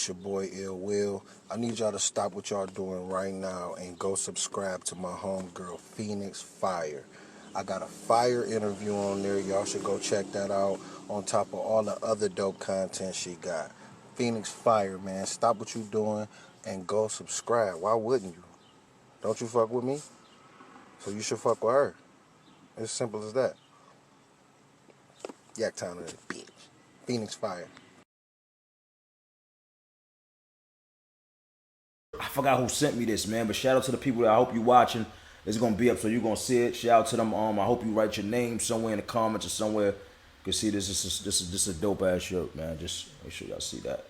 It's your boy Ill Will. I need y'all to stop what y'all doing right now and go subscribe to my homegirl Phoenix Fire. I got a fire interview on there. Y'all should go check that out on top of all the other dope content she got. Phoenix Fire, man. Stop what you doing and go subscribe. Why wouldn't you? Don't you fuck with me? So you should fuck with her. It's simple as that. Yak Town of the bitch. Phoenix Fire. I forgot who sent me this, man. But shout out to the people that I hope you watching. It's gonna be up, so you're gonna see it. Shout out to them. I hope you write your name somewhere in the comments or somewhere. You can see this is a dope ass shirt, man. Just make sure y'all see that.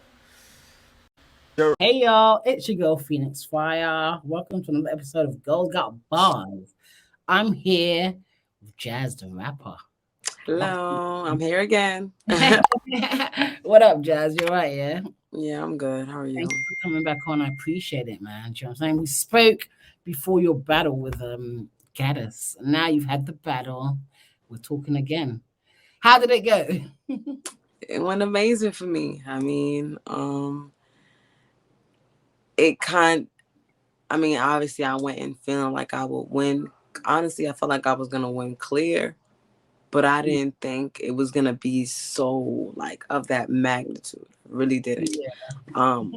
Hey y'all, it's your girl Phoenix Fire. Welcome to another episode of Girls Got Bars. I'm here with Jazz the rapper. Hello, I'm here again. What up, Jazz? You alright, yeah? Yeah, I'm good. How are you? Thank you for coming back on. I appreciate it, man. Do you know what I'm saying? We spoke before your battle with Gattas. Now you've had the battle. We're talking again. How did it go? It went amazing for me. It kind obviously I went in feeling like I would win. Honestly, I felt like I was gonna win clear, but I didn't think it was gonna be so like of that magnitude. Really didn't. Yeah. Um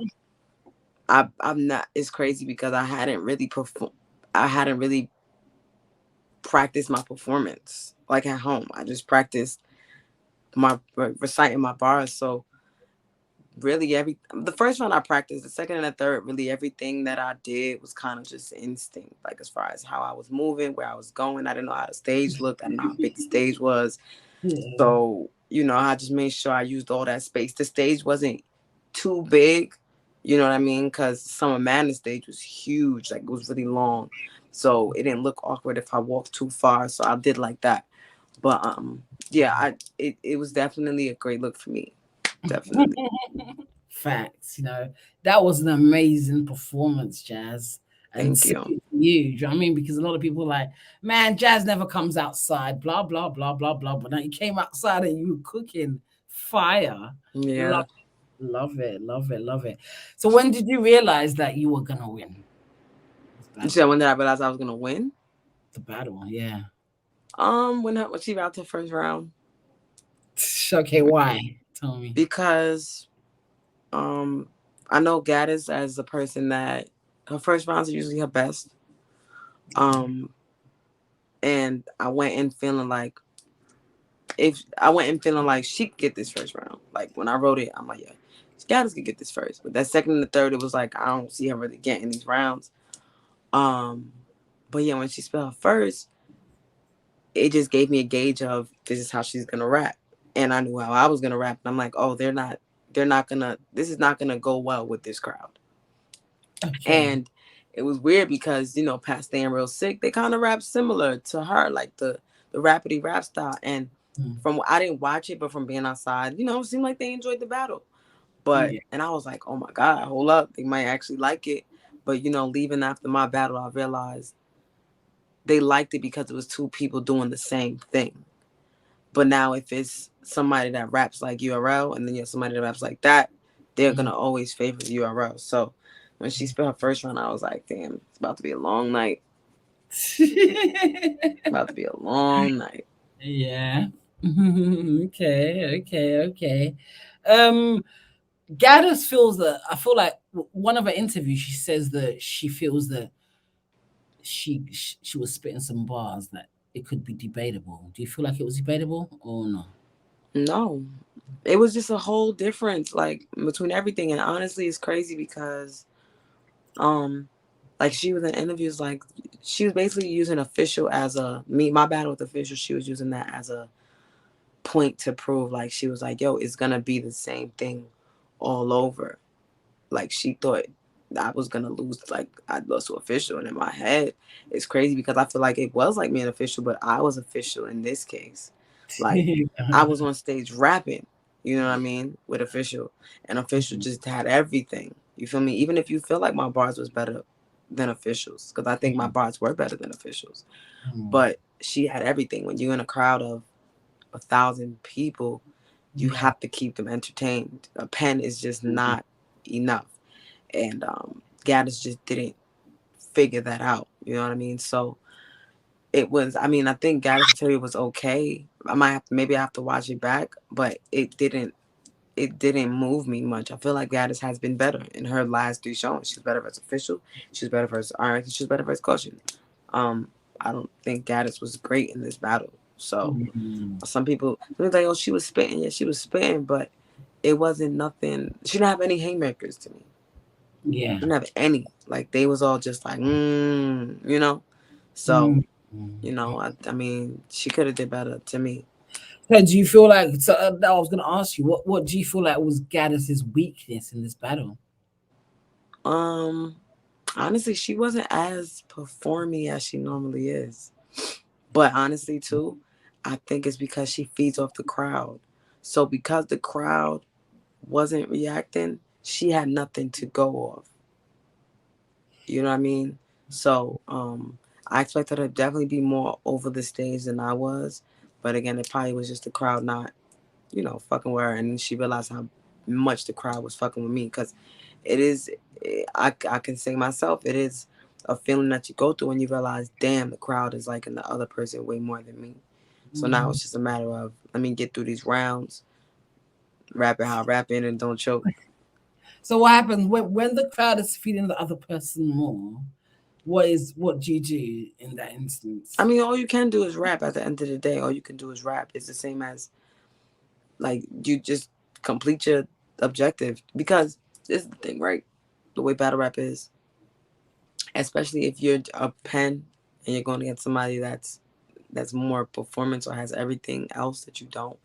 I'm not, it's crazy because I hadn't really practiced my performance like at home. I just practiced my reciting my bars. So really the first round I practiced, the second and the third, really everything that I did was kind of just instinct, like as far as how I was moving, where I was going. I didn't know how the stage looked. I didn't know how big the stage was. Yeah. So, I just made sure I used all that space. The stage wasn't too big, you know what I mean? Because Summer Madness stage was huge, like it was really long. So it didn't look awkward if I walked too far. So I did like that. But yeah, it was definitely a great look for me. Definitely. Facts, that was an amazing performance, Jazz. And Thank so you. you, do you know what I mean? Because a lot of people are like, man, Jazz never comes outside, blah, blah, blah, blah, blah. But now you came outside and you were cooking fire. Yeah. Love it, love it, love it. So when did you realize that you were gonna win this You battle? said when did I realize I was gonna win? The battle, yeah. When she got to the first round. Okay, why? Tell me. Because um I know Gaddis as a person that her first rounds are usually her best. Um and I went in feeling like she could get this first round. Like when I wrote it, I'm like, yeah, Gaddis could get this first. But that second and the third, it was like I don't see her really getting these rounds. Um but yeah, when she spelled first, it just gave me a gauge of this is how she's gonna rap. And I knew how I was gonna rap. And I'm like, oh, this is not gonna go well with this crowd. Okay. And it was weird because, Pat Staying Real Sick, they kind of rap similar to her, like the rapidy rap style. And Mm. from I didn't watch it, but from being outside, it seemed like they enjoyed the battle. Yeah. And I was like, oh my God, hold up, they might actually like it. But leaving after my battle, I realized they liked it because it was two people doing the same thing. But now if it's somebody that raps like URL and then you have somebody that raps like that, they're Mhm. gonna always favor URL. So when she spelled her first round, I was like, damn, it's about to be a long night. About to be a long night. Yeah. Okay, okay, okay. Um, Gaddis feels that I feel like one of her interviews she says that she feels that she was spitting some bars that it could be debatable. Do you feel like it was debatable or no? No. It was just a whole difference, like between everything. And honestly, it's crazy because um like she was in interviews, like she was basically using official as my battle with official, she was using that as a point to prove, like she was like, yo, it's gonna be the same thing all over. Like she thought I was gonna lose, like I'd lost to official. And in my head, it's crazy because I feel like it was like me and official, but I was official in this case. Like I was on stage rapping, you know what I mean, with official. And official just had everything. You feel me? Even if you feel like my bars was better than officials, because I think my bars were better than officials. But she had everything. When you're in a crowd of 1,000 people, you Yeah. have to keep them entertained. A pen is just not enough. And Gaddis just didn't figure that out. You know what I mean? So it was. I mean, I think Gaddis material was okay. I might have maybe I have to watch it back, but it didn't. It didn't move me much. I feel like Gaddis has been better in her last three showings. She's better as official. She's better for RX. She's better for his caution. Um, I don't think Gaddis was great in this battle. So Mm, some people like, oh, she was spitting. Yeah, she was spitting, but it wasn't nothing. She didn't have any haymakers to me. yeah. She didn't have any. Like they was all just like, you know. So Mm. I mean, she could have did better to me. So do you feel like? So I was going to ask you, what do you feel like was Gaddis's weakness in this battle? Um, Honestly, she wasn't as performy as she normally is. But honestly, too, I think it's because she feeds off the crowd. So because the crowd wasn't reacting, she had nothing to go off. You know what I mean? So I expected her to definitely be more over the stage than I was. But again, it probably was just the crowd not, fucking with her. And she realized how much the crowd was fucking with me. Because it is, I can say myself, it is a feeling that you go through when you realize, damn, the crowd is liking the other person way more than me. So now Mhm. it's just a matter of, let me get through these rounds, rap it how I rap it, and don't choke. So what happens when the crowd is feeding the other person more? What do you do in that I instance? mean, all you can do is rap at the end of the day. All you can do is rap. It's the same as, like, you just complete your objective. Because this is the thing, right? The way battle rap is, especially if you're a pen and you're going against somebody that's more performance or has everything else that you don't.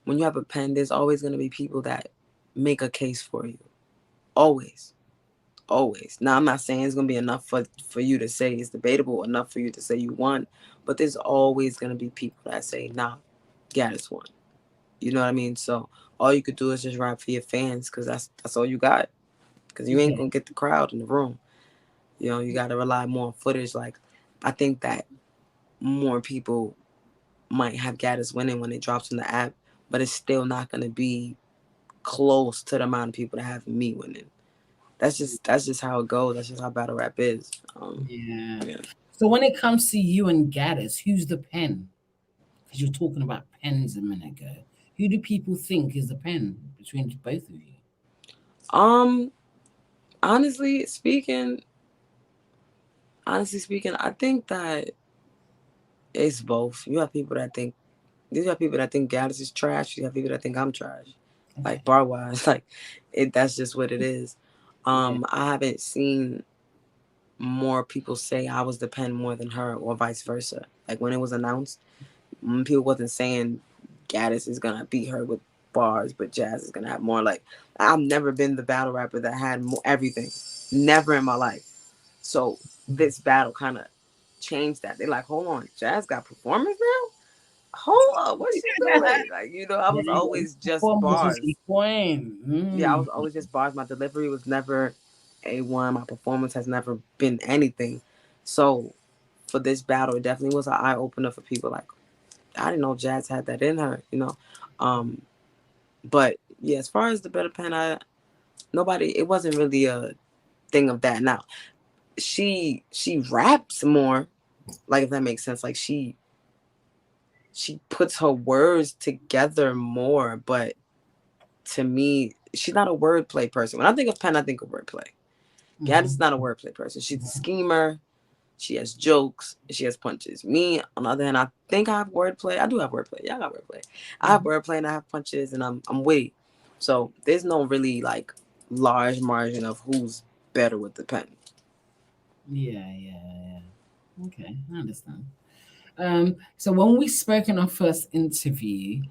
When you have a pen, there's always going to be people that make a case for you. Always. Always. Now, I'm not saying it's gonna be enough for you to say it's debatable, enough for you to say you won, but there's always gonna be people that say, "Nah, Gaddis won." You know what I mean? So all you could do is just rap for your fans, because that's all you got. Because you ain't Yeah, gonna get the crowd in the room. You got to rely more on footage. Like, I think that more people might have Gaddis winning when it drops in the app, but it's still not gonna be close to the amount of people that have me winning. That's just how it goes. That's just how battle rap is. yeah. Yeah. So when it comes to you and Gaddis, who's the pen? Because you're talking about pens a minute ago. Who do people think is the pen between both of you? Um, honestly speaking, I think that it's both. You have people that think Gaddis is trash. You have people that think I'm trash. Okay. Like bar wise, like it. That's just what it is. Yeah. I haven't seen more people say I was the pen more than her, or vice versa. Like when it was announced, people wasn't saying Gaddis is gonna beat her with bars, but Jazz is gonna have more. Like, I've never been the battle rapper that had more everything. Never in my life. So this battle kind of changed that. They're like, hold on, Jazz got performance now? Hold up, what are you doing? Like, I was Yeah, always just performance was bars. key point. Yeah, I Mm. was always just bars. My delivery was never A1. My performance has never been anything. So for this battle, it definitely was an eye opener for people. Like, I didn't know Jazz had that in her. Um, but yeah, as far as the better pen, nobody. It wasn't really a thing of that. Now she raps more, like, if that makes sense. Like, she puts her words together more, but to me, she's not a wordplay person. When I think of pen, I think of wordplay. Gaddis is Mhm. not a wordplay person. She's a schemer. She has jokes. She has punches. Me, on the other hand, I think I have wordplay. I do have wordplay. Yeah, I got wordplay. I have Mhm. wordplay and I have punches, and I'm witty. So there's no really, like, large margin of who's better with the pen. Yeah, yeah, yeah. Okay, I understand. So when we spoke in our first interview,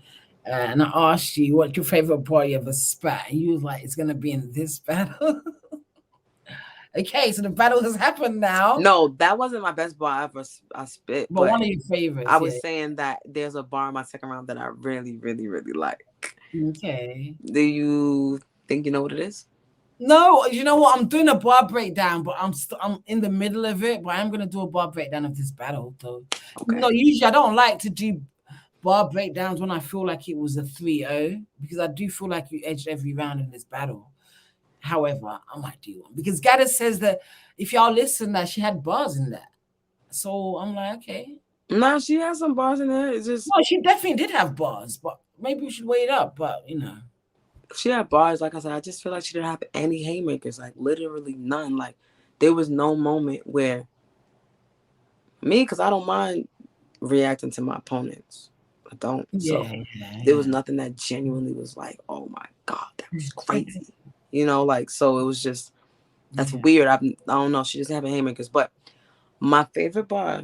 and I asked you what your favorite bar you ever spat, and you was like, "It's gonna be in this battle." Okay, so the battle has happened now. No, that wasn't my best bar I ever I spit, But but one of your I favorites, yeah. was saying that there's a bar in my second round that I really, really, really like. Okay. Do you think you know what it is? No, you know what? I'm doing a bar breakdown, but I'm in the middle of it. But I'm gonna do a bar breakdown of this battle, though. No, Okay. usually I don't like to do bar breakdowns when I feel like it was a 3-0 because I do feel like you edged every round in this battle. However, I might do one because Gattas says that if y'all listen, that she had bars in that. So I'm like, okay. Nah, she has some bars in there. It's just No, she definitely did have bars, but maybe we should wait up. But she had bars. Like I said, I just feel like she didn't have any haymakers. Like literally none. Like there was no moment where me, because I don't mind reacting to my opponents. I don't. So yeah, yeah, there was yeah. nothing that genuinely was like, oh my God, that was crazy. You know, like, so it was just, that's Yeah. weird. I don't know. She doesn't have haymakers. But my favorite bar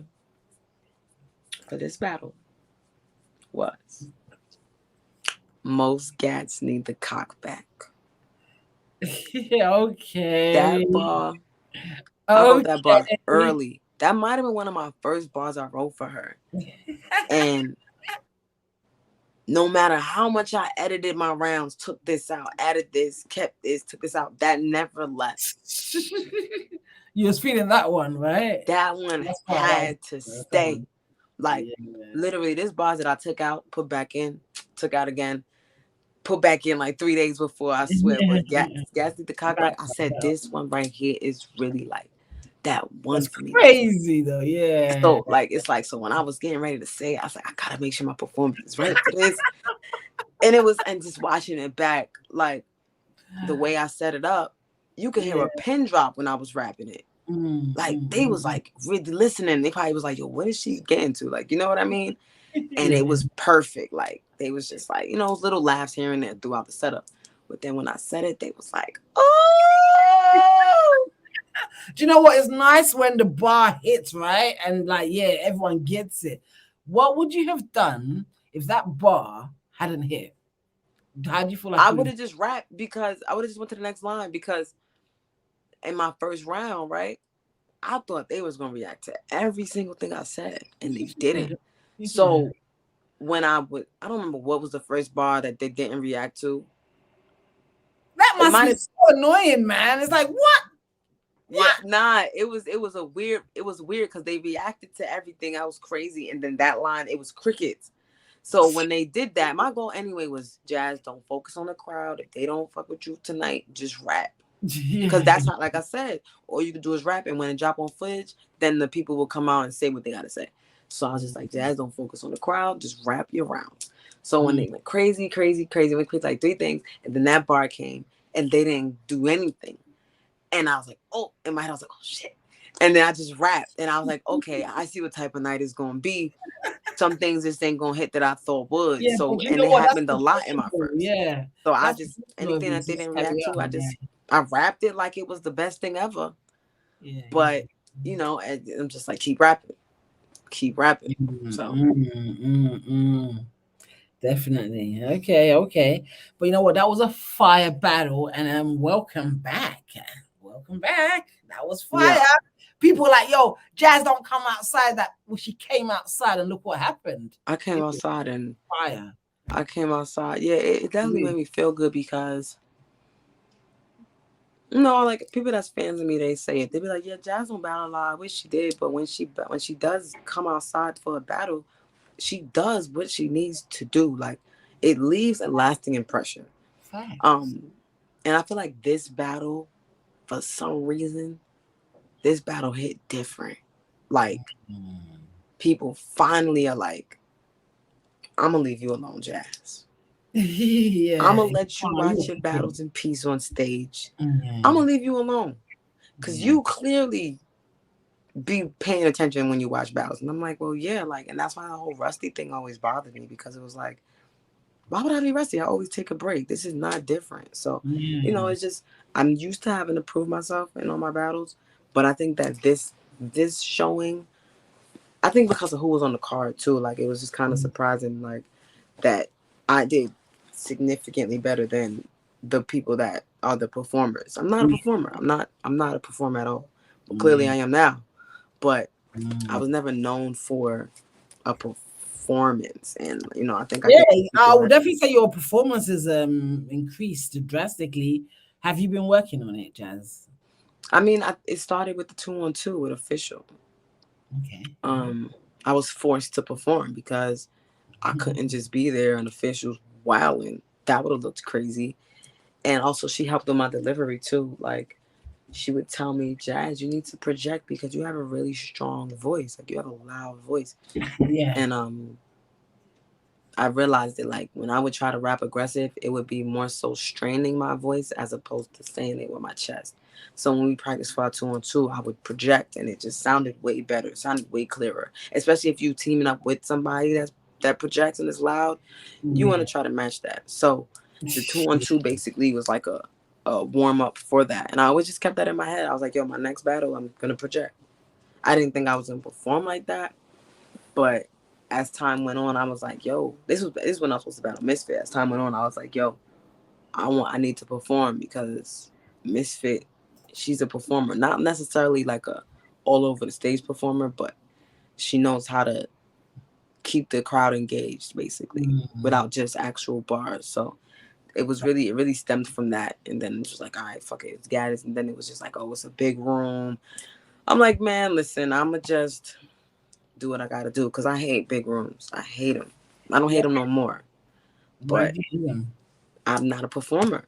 for this battle was most gats need the cock back. Okay. That bar, I wrote that bar Okay. early. That might have been one of my first bars I wrote for her. And no matter how much I edited my rounds, took this out, added this, kept this, took this out, that never left. You was feeling that one, right? That one That's why that had to was that stay. one. Like Yeah. literally, this bars that I took out, put back in, took out again, put back in like 3 days before. I swear, but gas did the cock back. I said this one right here is really like that one That's for me. Like crazy though. Yeah. so, like it's like so when I was getting ready to say it, I was like, I gotta make sure my performance is right for this. And it was, and just watching it back, like the way I set it up, you could hear Yeah. a pin drop when I was rapping it. Like they was like really listening. They probably was like, "Yo, what is she getting to?" Like, you know what I mean? And Yeah. it was perfect. Like they was just like, little laughs here and there throughout the setup. But then when I said it, they was like, "Oh!" Do you know what is nice when the bar hits, right? And like, yeah, everyone gets it. What would you have done if that bar hadn't hit? How do you feel like I you would would have just rapped because I would have just went to the next line because in my first round, right? I thought they was gonna react to every single thing I said, and they didn't. have? Yeah. So when I don't remember what was the first bar that they didn't react to. That It must might be have, so annoying, man. It's like, what? yeah, What? nah. It was weird because they reacted to everything else crazy, and then that line it was crickets. So when they did that, my goal anyway was Jazz. Don't focus on the crowd. If they don't fuck with you tonight, just rap. Because Yeah. that's not, like I said, all you can do is rap, and when it drop on footage, then the people will come out and say what they gotta say. So I was just like, Jazz, don't focus on the crowd, just rap your rounds. So when they went crazy, crazy, crazy, went crazy like three things, and then that bar came, and they didn't do anything, and I was like, oh, in my head I was like, oh shit, and then I just rapped, and I was like, okay, I see what type of night it's gonna be. Some things just ain't gonna hit that I thought would. Yeah, So, but you and know it what? That's happened a lot in my professional. first. Yeah. So I That's just, professional of anything you that to they just didn't carry react to, on. Yeah. I rapped it like it was the best thing ever. Yeah. But and I'm just like, keep rapping, keep rapping. So Definitely. Okay, okay. But you know what? That was a fire battle, and welcome back. Welcome back. That was fire. yeah, People were like, yo, Jazz don't come outside. That well, she came outside, and look what happened. I came It was outside and fire. I came outside. Yeah, it definitely Yeah. made me feel good because like people that's fans of me, they say it. They be like, yeah, Jazz don't battle a lot. I wish she did, but when she does come outside for a battle, she does what she needs to do. Like it leaves a lasting impression. Facts. Um, and I feel like this battle, for some reason, this battle hit different. Like people finally are like, I'm gonna leave you alone, Jazz. I'm Yeah. gonna let you Oh, watch you your good. battles in peace on stage. I'm Mhm. gonna leave you alone because Yeah. you clearly be paying attention when you watch battles. And I'm like, well, yeah, like, and that's why the whole rusty thing always bothered me because it was like, why would I be rusty? I always take a break. This is not different. So, Yeah. it's just I'm used to having to prove myself in all my battles, but I think that this showing, I think because of who was on the card too, like it was just kind of surprising, like that I did significantly better than the people that are the performers. I'm not a performer. I'm not a performer at all. But clearly I am now. But I was never known for a performance, and I think I Yeah, give I people would that. definitely say your performance has increased drastically. Have you been working on it, Jazz? I mean, it started with the 2-on-2 with official. Okay. I was forced to perform because I couldn't just be there and officials wilding. That would have looked crazy. And also she helped with my delivery too. Like she would tell me, Jazz, you need to project because you have a really strong voice. Like you have a loud voice. Yeah. And I realized that like when I would try to rap aggressive, it would be more so straining my voice as opposed to saying it with my chest. So when we practiced for our 2-on-2, I would project and it just sounded way better. It sounded way clearer. Especially if you teaming up with somebody that projects and is loud, you want Yeah. to try to match that. So the 2-on-2 basically was like a warm up for that. And I always just kept that in my head. I was like, yo, my next battle, I'm gonna project. I didn't think I was gonna perform like that, but as time went on, I was like, yo, this is when I was supposed to battle Misfit. As time went on, I was like, yo, I need to perform because Misfit, she's a performer, not necessarily like a all over the stage performer, but she knows how to keep the crowd engaged basically Mm. without just actual bars. So it really stemmed from that, and then it was like, all right, fuck it, it's Gattas, and then it was just like, oh, it's a big room. I'm like, man, listen, I'ma just do what I gotta do because I hate big rooms. I hate them. I don't hate them no more. Why But do you do them? I'm not a performer.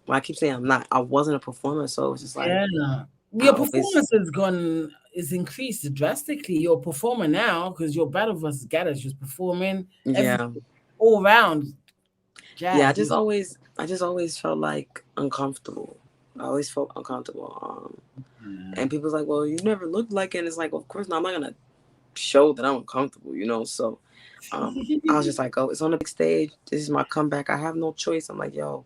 Well, I keep saying I'm not. I wasn't a performer, so it's just like Yeah. I Your always. performance has gone is increased drastically. You're a performer now because your battle versus Gaddis just performing Yeah, everything all round yeah. jazz. I just always felt like uncomfortable. I always felt uncomfortable. Yeah. And people's like, well, you never looked like it. And it's like, well, of course not. I'm not gonna show that I'm uncomfortable, you know. So, I was just like, oh, it's on the big stage. This is my comeback. I have no choice. I'm like, yo,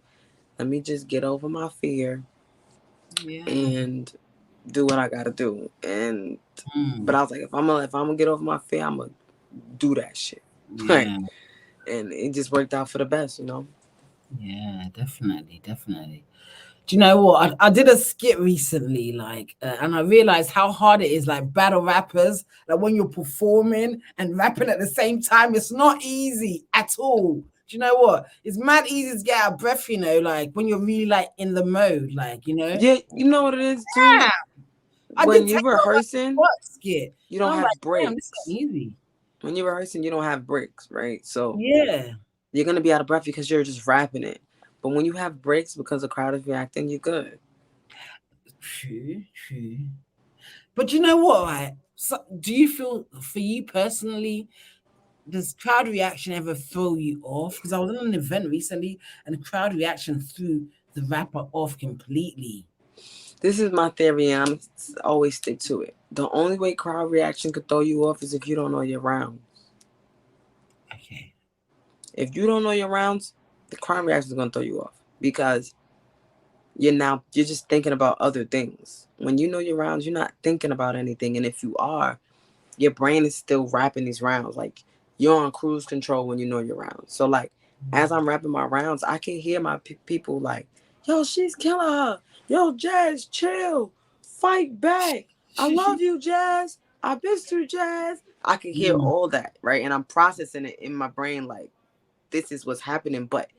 let me just get over my fear Yeah. and do what I gotta do. And but Mm. I was like, if I'm gonna get over my fear, I'm gonna do that shit. Like, Yeah. and it just worked out for the best, you know. Yeah, definitely, definitely. Do you know what? I did a skit recently, like, and I realized how hard it is, like battle rappers, like when you're performing and rapping at the same time. It's not easy at all. Do you know what? It's mad easy to get out of breath, like when you're really like in the mode, Yeah, you know what it is too. Yeah, I did When take you're over rehearsing, what skit, you and don't I'm have like, damn, this breaks. ain't easy. When you're rehearsing, you don't have breaks, right? So Yeah, you're gonna be out of breath because you're just rapping it. But when you have breaks because the crowd is reacting, you're good. true, true. But you know what? Right? So, do you feel, for you personally, does crowd reaction ever throw you off? Because I was in an event recently and the crowd reaction threw the rapper off completely. This is my theory, and I'm always stick to it. The only way crowd reaction could throw you off is if you don't know your rounds. Okay. If you don't know your rounds, the crowd reaction is gonna throw you off because you're just thinking about other things. When you know your rounds, you're not thinking about anything, and if you are, your brain is still rapping these rounds. Like you're on cruise control when you know your rounds. So like as I'm rapping my rounds, I can hear my people like, "Yo, she's killing her. Yo, Jazz, chill, fight back. I love you, Jazz. I miss you, Jazz." I can hear Mm, all that, right? And I'm processing it in my brain like this is what's happening, but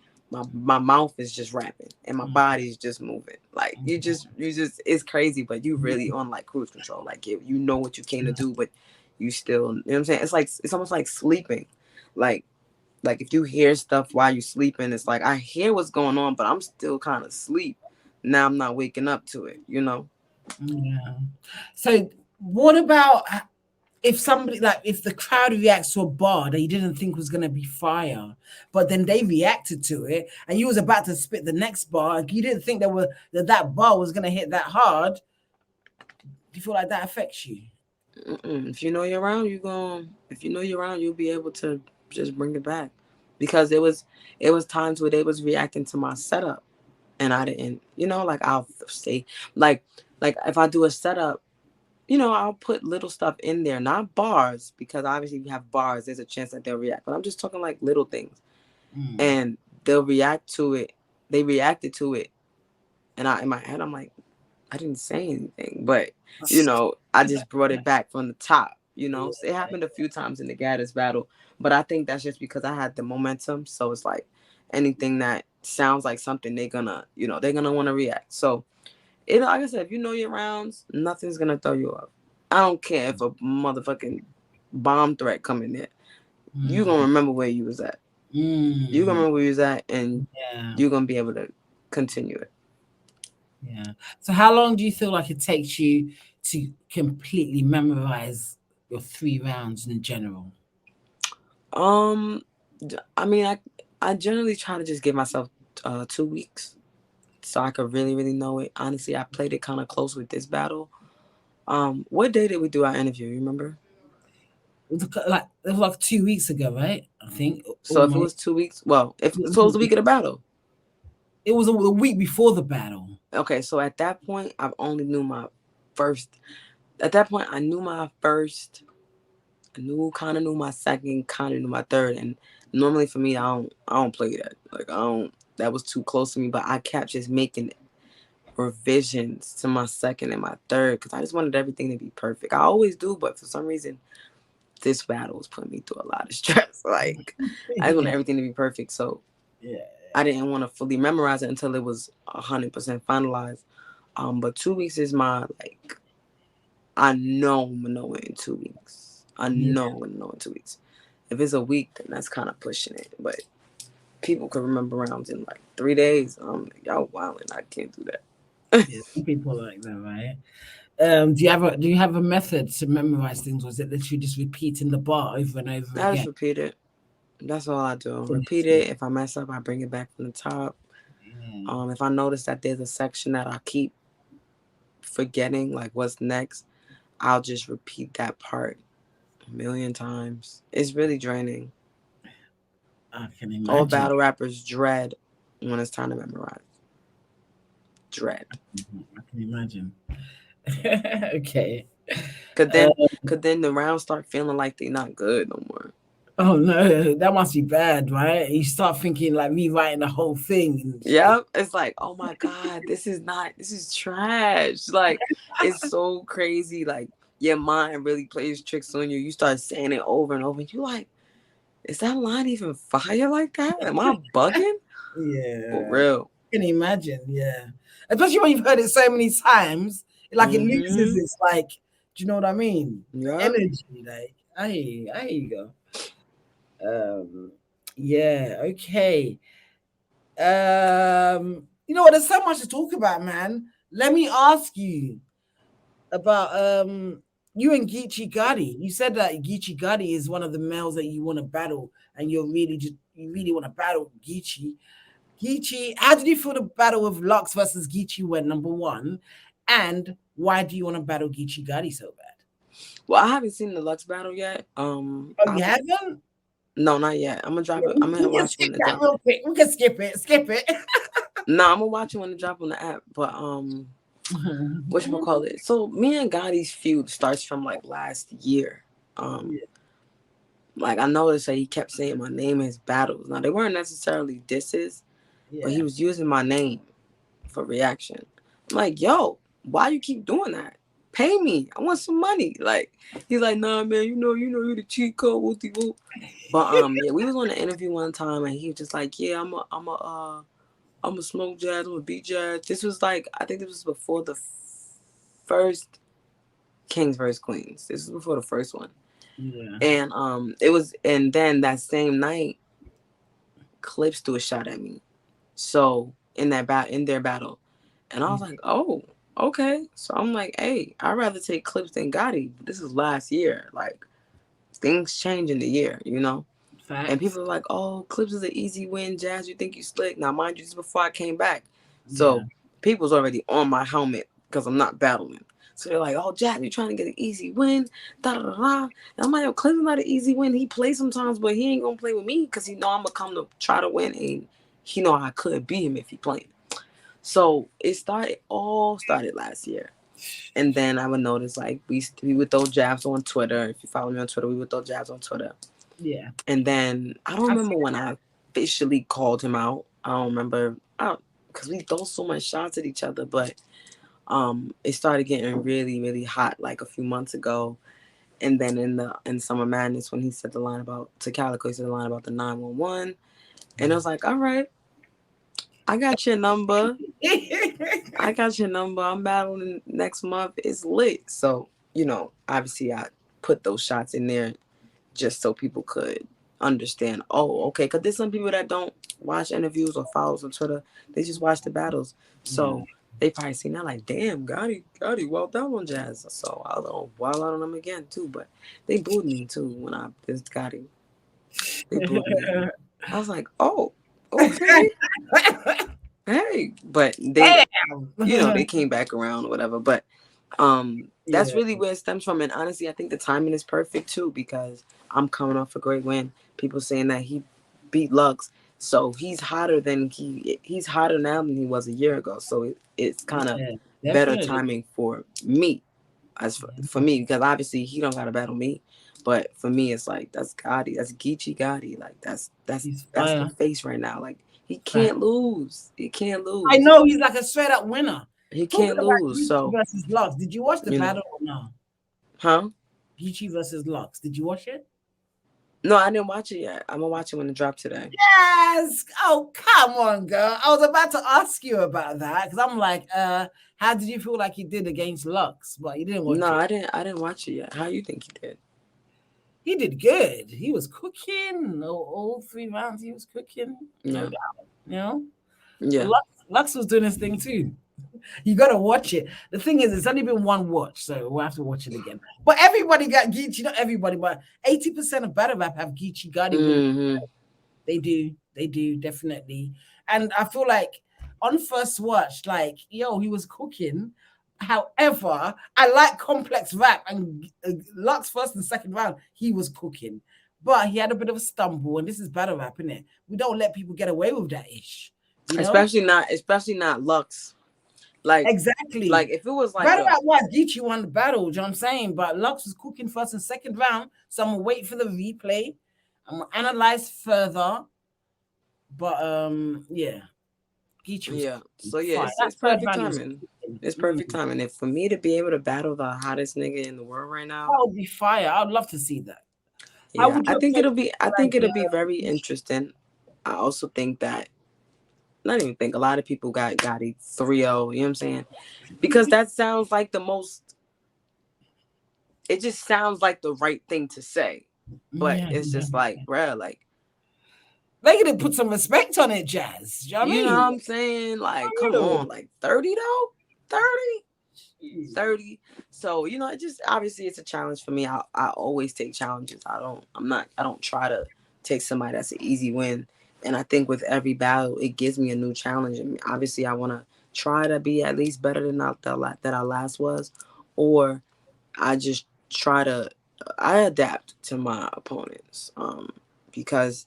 my mouth is just rapping and my body is just moving. Like you just it's crazy, but you really on like cruise control. Like you know what you came to do, but you still, you know what I'm saying? It's like it's almost like sleeping. Like like if you hear stuff while you sleeping, it's like I hear what's going on, but I'm still kind of asleep. Now I'm not waking up to it, you know? yeah. So, what about if somebody, like, if the crowd reacts to a bar that you didn't think was going to be fire, but then they reacted to it and you was about to spit the next bar, and you didn't think that bar was going to hit that hard? Do you feel like that affects you? If you know you're around, you going if you know you're around, you'll be able to just bring it back. Because it was times where they was reacting to my setup and I didn't, you know, like I'll say like like if I do a setup, you know, I'll put little stuff in there, not bars, because obviously if you have bars, there's a chance that they'll react. But I'm just talking like little things. Mm. And they'll react to it. They reacted to it. And I in my head I'm like, I didn't say anything, but you know, I just brought it back from the top. You know, so it happened a few times in the Gaddis battle, but I think that's just because I had the momentum. So it's like anything that sounds like something they're gonna, you know, they're gonna want to react. So it, like I said, if you know your rounds, nothing's gonna throw you off. I don't care if a motherfucking bomb threat come in there. You gonna Mm. remember where you was at. You gonna Mm. remember where you was at, and Yeah. you're gonna be able to. continue it. Yeah. So how long do you feel like it takes you to completely memorize your 3 rounds in general? Um, I mean, I generally try to just give myself 2 weeks so I could really really know it. Honestly, I played it kind of close with this battle. What day did we do our interview? You remember? Like it was like 2 weeks ago, right? I think So if it was almost. 2 weeks, well, if so, it was the week of the battle. It was a week before the battle. Okay, so at that point, I've only knew my first. At that point, I knew my first. I knew kind of knew my second, kind of knew my third, and normally for me, I don't play that. Like I don't. That was too close to me. But I kept just making revisions to my second and my third because I just wanted everything to be perfect. I always do, but for some reason, this battle was putting me through a lot of stress. Like I just wanted Yeah, everything to be perfect, so yeah, I didn't want to fully memorize it until it was 100% finalized. But 2 weeks is my like. I know I'm gonna know it in 2 weeks. I yeah. know I'm gonna know in 2 weeks. If it's a week, then that's kind of pushing it. But people could remember rounds in like 3 days. Y'all wilding. I can't do that. Yeah, some people are like that, right? Do you have a method to memorize things, or is it literally just repeating the bar over and over I again? just repeat it. That's all I do. Repeat Interesting. it. If I mess up, I bring it back from the top. Yeah. If I notice that there's a section that I keep forgetting, like what's next, I'll just repeat that part a million times. It's really draining. I can All imagine. battle rappers dread when it's time to memorize. Dread. I can imagine. Okay. Cause Uh, then, cause then the rounds start feeling like they're not good no more. oh no, that must be bad, right? You start thinking like rewriting the whole thing. Yep, it's like, oh my god, this is trash. Like, it's so crazy. Like, your mind really plays tricks on you. You start saying it over and over. And you like, is that line even fire like that? Am I bugging? For Yeah, real. I can imagine. Yeah, especially when you've heard it so many times, like it loses Mm-hmm. its like. Do you know what I mean? Yep. Energy, like. I you go. Um, yeah. Okay. You know what? There's so much to talk about, man. Let me ask you about you and Geechee Gotti. You said that Geechee Gotti is one of the males that you want to battle, and you really want to battle Geechee. Geechee, how did you feel the battle of Lux versus Geechee went number one, and why do you want to battle Geechee Gotti so bad? Well, I haven't seen the Lux battle yet. Oh, you haven't? No, not yet. I'm gonna drop Yeah, it. I'm we gonna can watch it when skip it that drop. real quick. We can skip it. Skip it. No, I'm gonna watch it when it drop on the app. But whatchamacallit. So me and Gotti's feud starts from like last year. Um, Yeah, like I noticed that he kept saying my name in his battles. Now they weren't necessarily disses, but he yeah, was using my name for reaction. I'm like, yo, why you keep doing that? Pay me. I want some money. Like he's like, nah, man, you the cheat code, whoopty whoop. But yeah, we was on an interview one time and he was just like, yeah, I'm a smoke jazz, I'm a beat jazz. This was like, I think this was before the first Kings vs Queens. This was before the first one. yeah. And it was, and then that same night, Clips threw a shot at me. So in their battle, and I was like, oh, okay. So I'm like, hey, I'd rather take Clips than Gotti. But this is last year. Like things change in the year, you know. And Facts. people are like, oh, Clips is an easy win, Jazz. You think you slick? Now, mind you, this is before I came back, Yeah, so people's already on my helmet because I'm not battling. So they're like, oh, Jazz, you trying to get an easy win? Da da da. And I'm like, yo, Clips is not an easy win. He plays sometimes, but he ain't gonna play with me because he know I'm gonna come to try to win, and he know I could beat him if he played. So all started last year. And then I would notice like we would throw jabs on Twitter. If you follow me on Twitter, we would throw jabs on Twitter. yeah. And then I don't I've remember seen when I officially called him out. I don't remember because we throw so much shots at each other, but it started getting really, really hot like a few months ago. And then in Summer Madness when he said the line about to Calico, he said the line about the 911. And I was like, all right, I got your number. it. I got your number. I'm battling next month. It's lit. So, obviously I put those shots in there just so people could understand. Oh, okay. Because there's some people that don't watch interviews or follows on Twitter. They just watch the battles. Yeah. So they probably seen that like, damn, Gotti, well done on Jazz. So I'll wild out on them again too. But they booed me too when I dissed Gotti. They booed me. I was like, oh, okay, hey. But they, they Damn. came back around or whatever. But that's Yeah. really where it stems from. And honestly, I think the timing is perfect too because I'm coming off a great win. People saying that he beat Lux, so he's hotter now than he was a year ago. So it's kind of Yeah. better Definitely. timing for me, for me, because obviously he don't gotta battle me. But for me, it's like that's Gotti, that's Geechee Gotti, like He's that's the fire. face right now. Like he Fact. can't lose. He can't I lose. know he's like a straight up winner. He Talking can't about lose. Geechee So versus Lux. Did you watch the you know, battle or no? huh? Geechee versus Lux. Did you watch it? No, I didn't watch it yet. I'm gonna watch it when it drops today. Yes. Oh, come on, girl. I was about to ask you about that because I'm like, how did you feel like he did against Lux? But you didn't No, watch it. I didn't watch it yet. How you think he did? He did good. He was cooking. All 3 rounds, he was cooking. No Yeah, doubt. You know, yeah. Lux was doing his thing too. You gotta watch it. The thing is, it's only been one watch, so we'll have to watch it again. But everybody got Geechee, not everybody, but 80% of battle rap have Geechee Gotti winning. Mm-hmm. They do. They do, definitely. And I feel like on first watch, like, yo, he was cooking. However, I like complex rap and Lux first and second round, he was cooking. But he had a bit of a stumble, and this is battle rap, isn't it? We don't let people get away with that ish. You know? Especially not Lux. Like, Exactly. if it was like Battle a rap was Geechee won the battle, you know what I'm saying? But Lux was cooking first and second round. So I'm gonna wait for the replay. I'm gonna analyze further. But yeah, Geechee was yeah. So yeah, fine. That it's third perfect round he was timing. cooking. It's perfect timing. If for me to be able to battle the hottest nigga in the world right That now, would be fire. I'd love to see that. How yeah, would your take I think rank it'll be very Geechee? interesting. I also think that not even think a lot of people got Gotti 3-0, you know what I'm saying? Because that sounds like the most it just sounds like the right thing to say. But Yeah, it's just like, bruh, like, they could put some respect on it, Jazz. Do you know what I you know mean? what I'm saying? Like, come For on, like 30 though? 30? real. 30. So, it just obviously it's a challenge for me. I always take challenges. I don't try to take somebody that's an easy win. And I think with every battle, it gives me a new challenge. And obviously, I want to try to be at least better than that I last was, or I just try to I adapt to my opponents. Because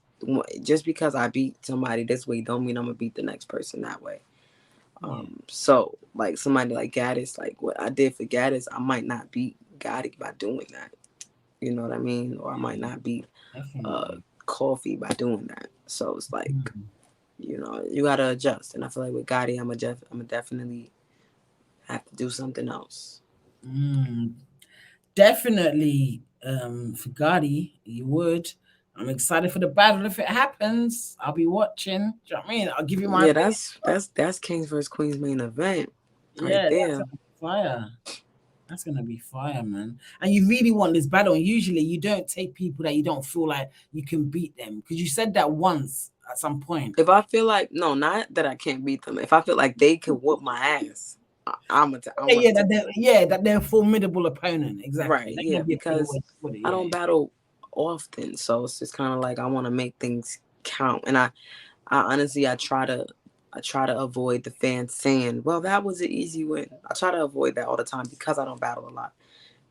just because I beat somebody this way, don't mean I'm gonna beat the next person that way. Yeah, So like somebody like Gattas, like what I did for Gattas, I might not beat Gotti by doing that. You know what I mean? Or I might yeah, not beat uh definitely. Coffee by doing that. So it's like, Mm. you gotta adjust. And I feel like with Gotti, I'm gonna definitely have to do something else. Mm. Definitely, for Gotti, you would. I'm excited for the battle. If it happens, I'll be watching. Do you know what I mean? I'll give you my Yeah, opinion. that's Kings versus Queens main event right Yeah, that's there. gonna be fire. That's gonna be fire, man. And you really want this battle. And usually, you don't take people that you don't feel like you can beat them because you said that once at some point. If I feel like no, not that I can't beat them. If I feel like they could whoop my ass, I Yeah, want to yeah, take that they're a formidable opponent. Exactly. right. That's Yeah, gonna be a good way because to put it. I Yeah, don't battle often, so it's just kind of like I want to make things count. And I honestly, I try to avoid the fans saying, "Well, that was an easy win." I try to avoid that all the time because I don't battle a lot.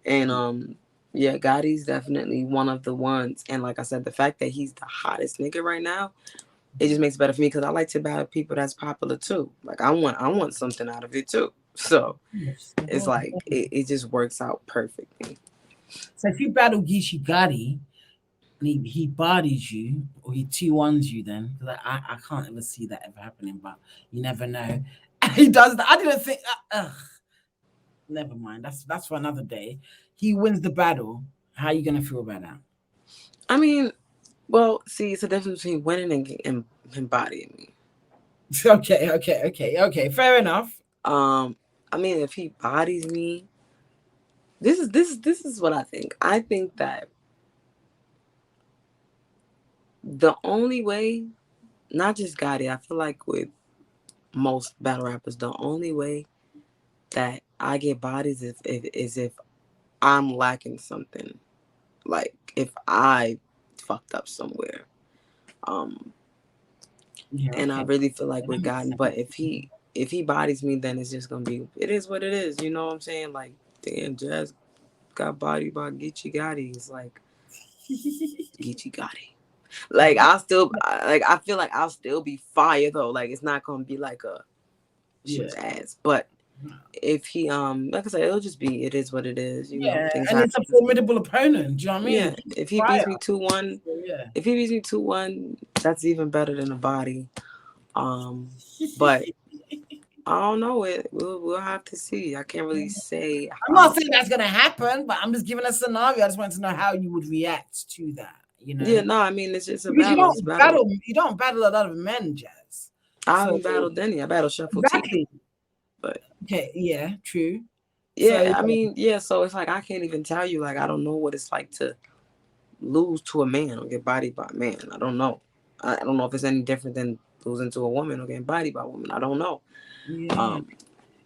And yeah, Gotti's definitely one of the ones. And like I said, the fact that he's the hottest nigga right now, it just makes it better for me because I like to battle people that's popular too. Like I want something out of it too. So yes, it's of like course. it just works out perfectly. So if you battle Gishi Gotti and he bodies you or he T1s you, then because I can't ever see that ever happening, but you never know. He does that. I didn't think. Never mind. That's for another day. He wins the battle. How are you gonna feel about that? I mean, well, see, it's a difference between winning and embodying me. Okay, okay. Fair enough. Um, I mean, if he bodies me, this is what I think. I think that The only way, not just Gotti, I feel like with most battle rappers, the only way that I get bodies is if I'm lacking something. Like if I fucked up somewhere. Um, Yeah, and I okay. really feel like That with makes God, but sense. if he bodies me, then it's just gonna be it is what it is. You know what I'm saying? Like, damn, Jazz got bodied by Geechee Gotti. It's like Geechee Gotti. Like I feel like I'll still be fire though. Like it's not gonna be like a she Yeah. was ass. But if he like I said, it'll just be it is what it is. You know, Yeah, things and it's a happen. formidable opponent. Do you know what I Yeah, mean? He's if he beats fire. me 2-1, So, yeah. if he beats me 2-1, that's even better than a body. But I don't know it. We'll have to see. I can't really say I'm not how. saying that's gonna happen, but I'm just giving a scenario. I just wanted to know how you would react to that, you Yeah, know? no, I mean it's just a Because battle. It's a battle. you don't battle a lot of men, Jazz. I So haven't battled any. I battled Shuffle T, exactly. but Okay, yeah, true. So yeah, I mean yeah. So it's like I can't even tell you. Like I don't know what it's like to lose to a man or get bodied by a man. I don't know. I don't know if it's any different than losing to a woman or getting bodied by a woman. I don't know. yeah. Um,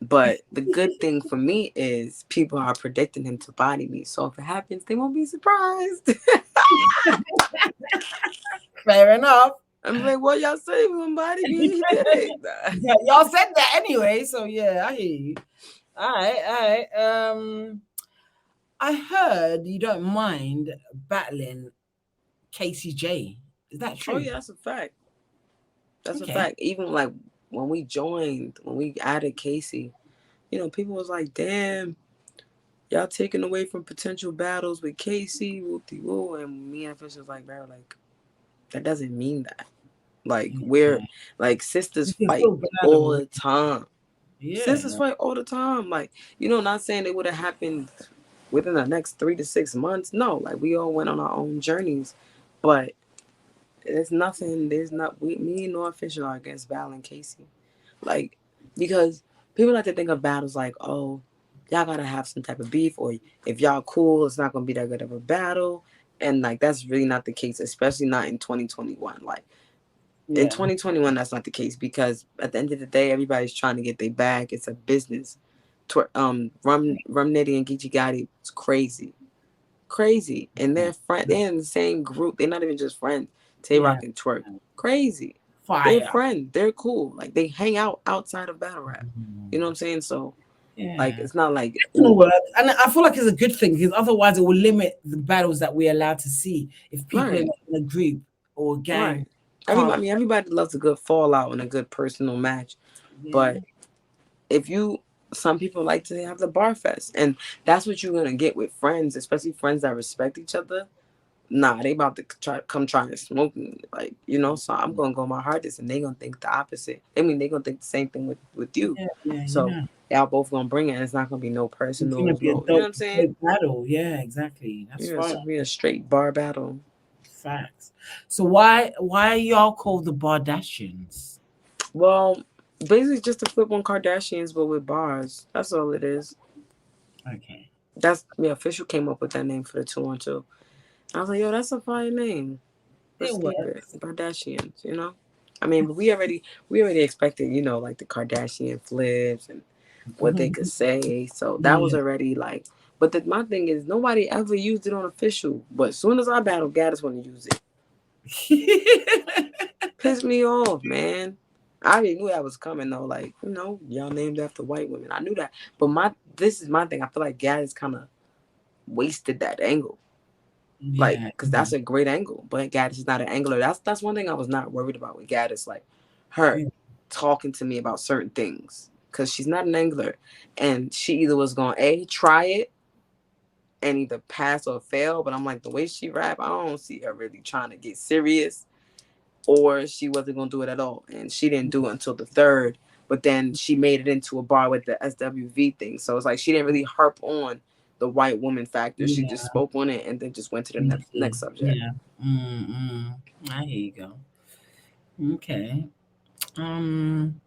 but the good thing for me is people are predicting him to body me. So if it happens, they won't be surprised. Fair enough. I'm like, what y'all say? He gonna body me? He did it. Yeah, y'all said that anyway, so yeah, I hear you. All right, all right. I heard you don't mind battling Casey J. Is that Oh true? yeah, that's a fact. That's a Okay. fact. Even like when we added Casey, people was like, damn, y'all taking away from potential battles with Casey, whoopty woo. And me and Fish was like, bro, like, that doesn't mean that. Like, we're Yeah. like sisters You can fight still all battle. the time. Sisters Yeah. fight all the time. Like, not saying it would have happened within the next 3 to 6 months. No, like we all went on our own journeys. But there's nothing, there's not me nor Fisher are against Val and Casey. Like, because people like to think of battles like, oh, y'all gotta have some type of beef, or if y'all cool, it's not gonna be that good of a battle. And like that's really not the case, especially not in 2021. Like in Yeah. 2021, that's not the case because at the end of the day, everybody's trying to get their bag. It's a business. Rum Nitty and Geechee Gotti, it's crazy, crazy, and they're they're in the same group. They're not even just friends. Tay Yeah. Rock and Twerk, crazy. They're Fire. friends. They're cool. Like they hang out outside of battle rap. You know what I'm saying? So like Yeah. it's not like It's gonna ooh, work. And I feel like it's a good thing because otherwise it will limit the battles that we're allowed to see if people right, in a group or a gang right. can't. Everybody, I mean, everybody loves a good fallout and a good personal match, Yeah. but if you some people like to have the bar fest, and that's what you're gonna get with friends, especially friends that respect each other. Nah, they about to come trying to smoke me, like so I'm gonna go my hardest, and they gonna think the opposite. I mean, they gonna think the same thing with you. Yeah. Yeah. So y'all both gonna bring it, and it's not gonna be no It's gonna personals, be a no, you know what I'm saying? dope battle. Yeah, exactly. That's Yeah, it's right. gonna be a straight bar battle. Facts. So why are y'all called the Kardashians? Well, basically just to flip on Kardashians, but with bars. That's all it is. Okay. That's official came up with that name for the 212. I was like, yo, that's a fine name. It Let's keep it works. Kardashians. I mean, but we already expected, like the Kardashian flips and what they could say. So that was Yeah. already like. But my thing is, nobody ever used it on official. But as soon as I battle, Gattas want to use it. Piss me off, man. I already knew that was coming though. Like, y'all named after white women. I knew that. But this is my thing. I feel like Gattas kind of wasted that angle. Like, Yeah. cause that's a great angle, but Gaddis is not an angler. That's one thing I was not worried about with Gaddis, like her Yeah. talking to me about certain things, cause she's not an angler, and she either was gonna try it and either pass or fail. But I'm like the way she rap, I don't see her really trying to get serious, or she wasn't gonna do it at all, and she didn't do it until the third. But then she made it into a bar with the SWV thing, so it's like she didn't really harp on the white woman factor. She just Yeah. spoke on it and then just went to the next Briefly. subject. Yeah. Mm-mm. I hear you go. Okay. Um.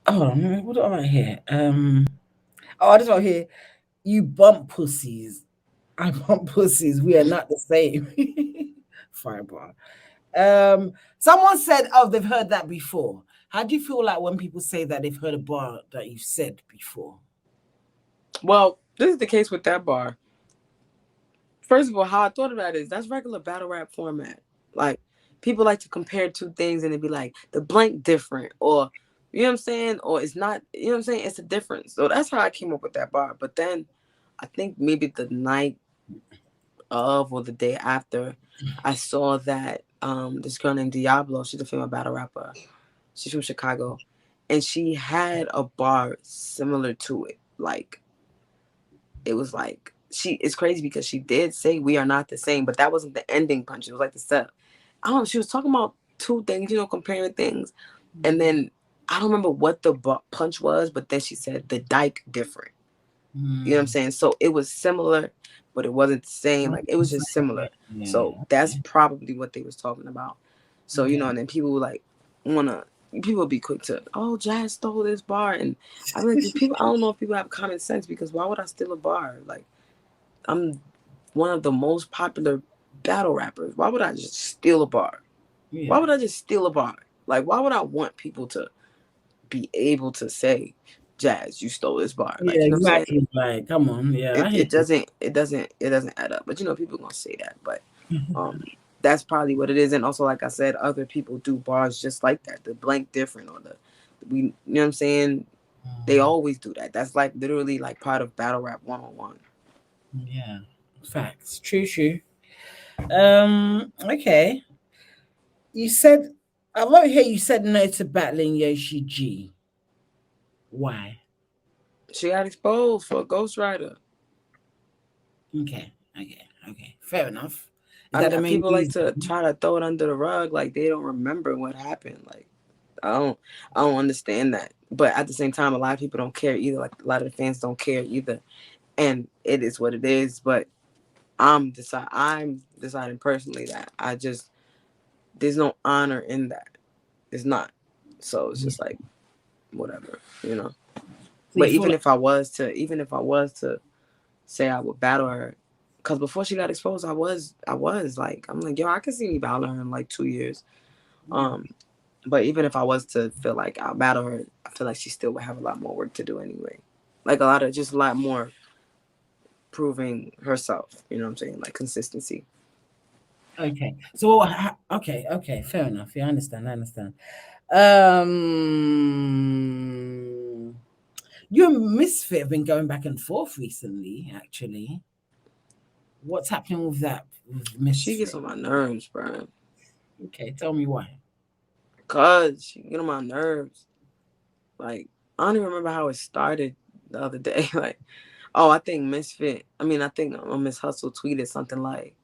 Oh, what do I write here? Oh, I just wrote here. You bump pussies. I bump pussies. We are not the same. Fire bar. Someone said, "Oh, they've heard that before." How do you feel like when people say that they've heard a bar that you've said before? Well, this is the case with that bar. First of all, how I thought about it is that's regular battle rap format. Like people like to compare two things and it'd be like the blank different or you know what I'm saying? Or it's not, you know what I'm saying? It's a difference. So that's how I came up with that bar. But then I think maybe the night of or the day after, I saw that this girl named Diablo, she's a female battle rapper. She's from Chicago. And she had a bar similar to it. Like it was like she it's crazy because she did say we are not the same, but that wasn't the ending punch. It was like the setup. I don't know. She was talking about two things, comparing things, and then I don't remember what the punch was, but then she said the dike different. You know what I'm Mm. saying? So it was similar, but it wasn't the same. Like it was just similar. So Yeah. that's probably what they was talking about. So Okay. and then people would like wanna people be quick to Jazz stole this bar, and I'm like, do people? I don't know if people have common sense because why would I steal a bar? Like I'm one of the most popular battle rappers. Why would I just steal a bar? Why Yeah. would I just steal a bar? Like why would I want people to be able to say, Jazz, you stole this bar? Yeah. Like you know what I'm saying? Exactly. Like, come on. Yeah, I it, hear it doesn't it doesn't it doesn't add up. But people gonna say that. But um that's probably what it is. And also like I said, other people do bars just like that. The blank different or the we you know what I'm saying? They you. always do that. That's like literally like part of battle rap 101. Yeah. Facts. True. True. Okay. You said I wrote here. You said no to battling Yoshi G. Why? She got exposed for a ghostwriter. Okay. Okay. Okay. Fair enough. Is I that mean, the main people like reason? to try to throw it under the rug like they don't remember what happened. Like I don't I don't understand that. But at the same time, a lot of people don't care either. Like a lot of the fans don't care either. And it is what it is. But I'm deciding personally that I just there's no honor in that. It's not. So it's just like whatever. So But you feel like even if I was to say I would battle her, because before she got exposed, I was like I'm like yo, I could see me battling her in like 2 years. Um, but even if I was to feel like I'll battle her, I feel like she still would have a lot more work to do anyway. Like a lot more proving herself. You know what I'm saying? Like consistency. okay. So okay, okay, fair enough. Yeah, I understand. I understand. Um, you and Misfit have been going back and forth recently. Actually, what's happening with that with She gets Misfit? on my nerves, bro. Okay, tell me why. Cause she get on my nerves. Like I don't even remember how it started the other day. Like, oh, I think Misfit. I mean, I think Miss Hustle tweeted something like,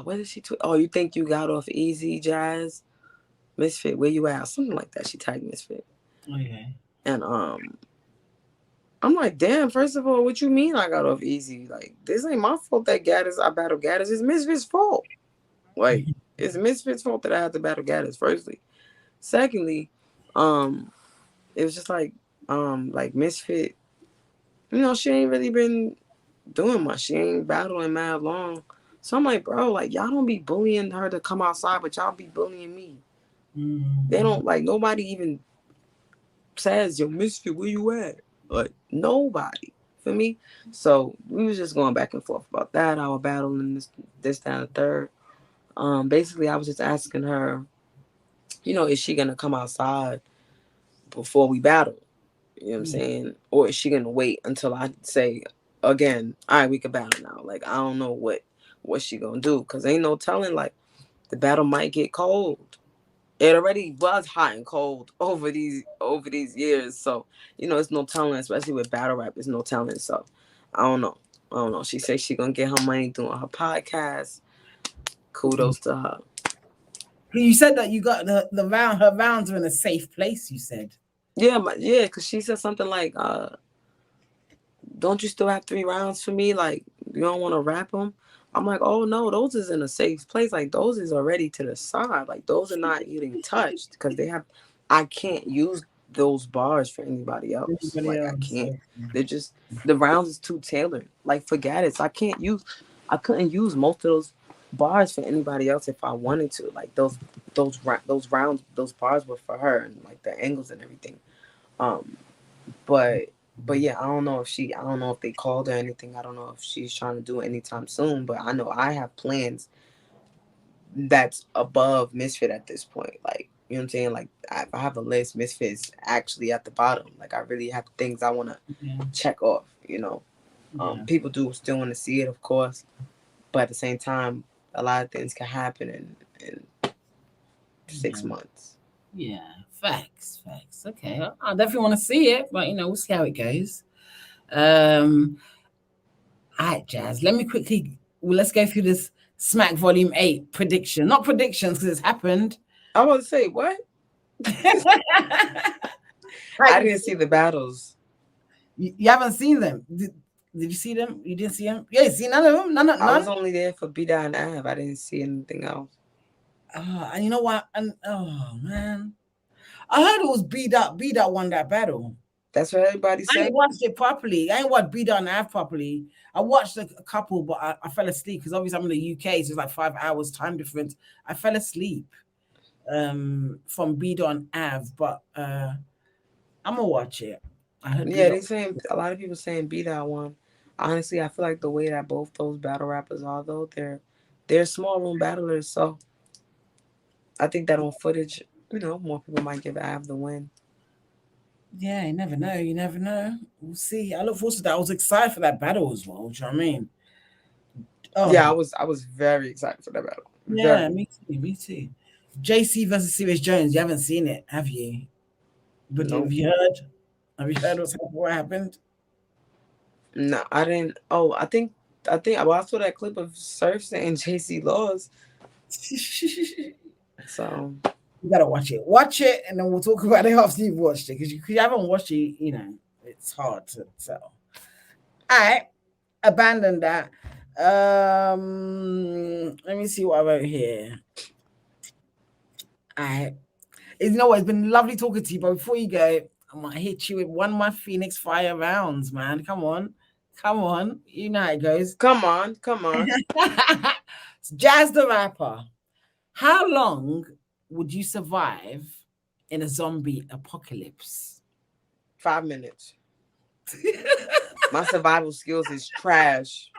what did she tweet? Oh, you think you got off easy, Jazz? Misfit, where you at? Something like that. She tagged Misfit, Okay. and I'm like, damn. First of all, what you mean I got off easy? Like, this ain't my fault that Gattas. I battled Gattas. It's Misfit's fault. Like, it's Misfit's fault that I had to battle Gattas. Firstly, secondly, um, it was just like Misfit. She ain't really been doing much. She ain't battling mad long. So I'm like, bro, like y'all don't be bullying her to come outside, but y'all be bullying me. They Mm, don't like nobody even says, yo, Misfit, where you at? Like nobody. For me. So we was just going back and forth about that. Our battling this down the third. Basically I was just asking her, is she gonna come outside before we battle? You know what I'm yeah. saying? Or is she gonna wait until I say again, all right, we can battle now? Like I don't know what she gonna do because ain't no telling. Like the battle might get cold. It already was hot and cold over these years, so it's no telling. Especially with battle rap, it's no telling. So I don't know. I don't know. She says she gonna get her money doing her podcast. Kudos to her. You said that you got the round. Her rounds are in a safe place. You said. Yeah, yeah, because she said something like, don't you still have 3 rounds for me? Like, you don't want to wrap them? I'm like, oh no, those is in a safe place. Like, those is already to the side. Like, those are not getting touched because I can't use those bars for anybody else. Anybody Like, I else? can't. They're the rounds is too tailored. Like, forget it. I couldn't use most of those. bars for anybody else if I wanted to. Like those rounds, those bars were for her, and like the angles and everything. Um, but yeah, I don't know if they called her anything. I don't know if she's trying to do it anytime soon. But I know I have plans that's above Misfit at this point. Like, you know what I'm saying? Like, if I have a list, Misfit's actually at the bottom. Like, I really have things I want to Yeah. check off, you know. Yeah. People do still want to see it, of course, but at the same time, a lot of things can happen in six Yeah. months. Yeah. Facts. Facts. Okay. I definitely want to see it, but we'll see how it goes. Um. All right, Jazz. Let me quickly. Well, let's go through this Smack Volume 8 prediction. Not predictions because it's happened. I was to say, what? I didn't see the battles. You haven't seen them. Did you see them? You didn't see them? Yeah, you see none of them? None? I was only there for B Dot and Av. I didn't see anything else. And you know what? And oh man, I heard it was B Dot. B Dot won that battle. That's what everybody I said. ain't watched it properly. I ain't watched B Dot and Av properly. I watched a couple, but I fell asleep because obviously I'm in the UK, so it's like 5 hours time difference. I fell asleep from B Dot and Av, but I'm gonna watch it. I heard B Yeah, Dot. they saying a lot of people saying B Dot one. Honestly, I feel like the way that both those battle rappers are, though, they're small room battlers. So I think that on footage, more people might give Av the win. Yeah, you never know. You never know. We'll see. I look forward to that. I was excited for that battle as well. Do you know what I mean? Yeah, Oh, I was very excited for that battle. yeah, Very. me too. Me too. JC versus Serious Jones. You haven't seen it, have you? But have Nope. you heard? Have you heard what happened? No, I didn't. Oh, I think. Well, I saw that clip of Surf saying JC lost. You So gotta watch it. Watch it, and then we'll talk about it after you've watched it. Because you haven't watched it, it's hard to tell. All right, abandon that. Let me see what I wrote here. All right. It's been lovely talking to you, but before you go, I'm gonna hit you with one of my Phoenix Fire rounds, man. Come on. Come on. You know how it goes. come on, come on. Jazz the Rapper. How long would you survive in a zombie apocalypse? 5 minutes. My survival skills is trash.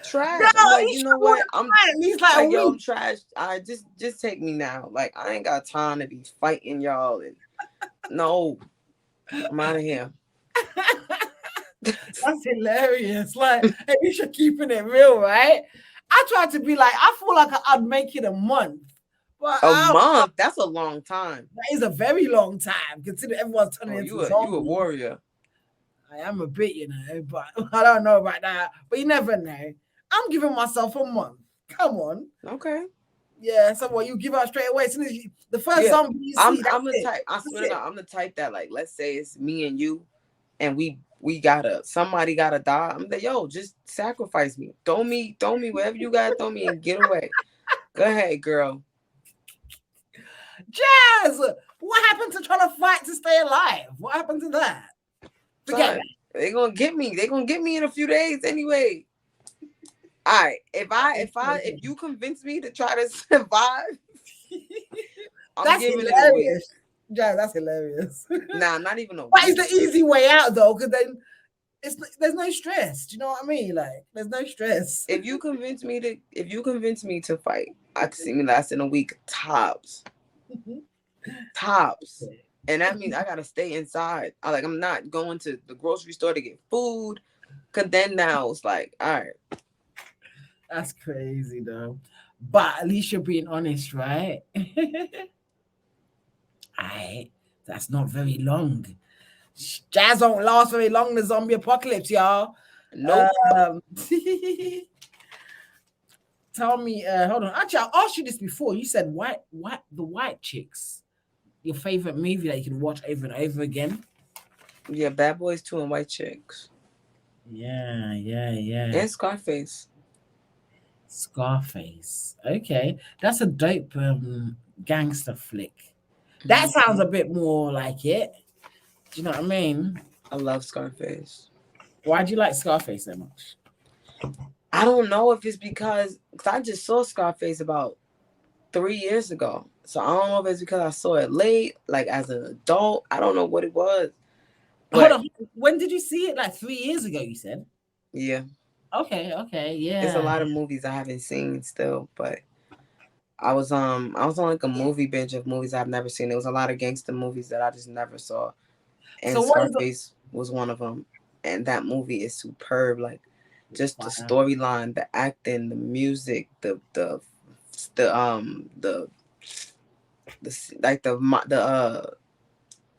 Trash. I'm like, you know what? I'm He's like, like, yo, I'm trash. I just take me now. Like, I ain't got time to be fighting y'all. And no, I'm out of here. That's hilarious. Like, at least you're keeping it real, right? I tried to be like, I feel like I'd make it a month. But A month? That's a long time. that is a very long time, considering everyone's turning Oh, into you a zombies. warrior. I am a bit, but I don't know about that. But you never know. I'm giving myself a month. Come on. Okay. Yeah, so what you give out straight away as soon as the first zombie you see. I'm the type. I swear to God, I'm the type that, like, let's say it's me and you, and somebody gotta die. I'm like, yo, just sacrifice me. Throw me wherever you gotta throw me and get away. Go ahead, girl. Jazz, what happened to trying to fight to stay alive? What happened to that? Forget that. They're gonna get me. They're gonna get me in a few days anyway. All right. If you convince me to try to survive, That's giving hilarious. Jazz, that's hilarious. Nah, not even a week. That is the easy way out though, because then there's no stress. Do you know what I mean? Like, there's no stress. If you convince me to fight, I can see me lasting a week tops. Tops. And that means I gotta stay inside. I'm not going to the grocery store to get food. Cause then now it's like, all right. That's crazy though. But at least you're being honest, right? Alright. That's not very long. Jazz don't last very long in the zombie apocalypse, y'all. Nope. Tell me, hold on. Actually, I asked you this before. You said the White Chicks. Your favorite movie that you can watch over and over again? Yeah, Bad Boys 2 and White Chicks. Yeah. And Scarface. Okay. That's a dope gangster flick. That sounds a bit more like it. Do you know what I mean? I love Scarface. Why do you like Scarface so much? I don't know if it's because I just saw Scarface about 3 years ago. So I don't know if it's because I saw it late, like as an adult. I don't know what it was. Hold But on. When did you see it? Like 3 years ago, you said. yeah, Okay, okay, it's a yeah. lot of movies I haven't seen still. But I was on like a movie binge of movies I've never seen. There was a lot of gangster movies that I just never saw. And So what is Scarface was one of them. And that movie is superb. Like it's just the fire. storyline, the acting, the music, the like the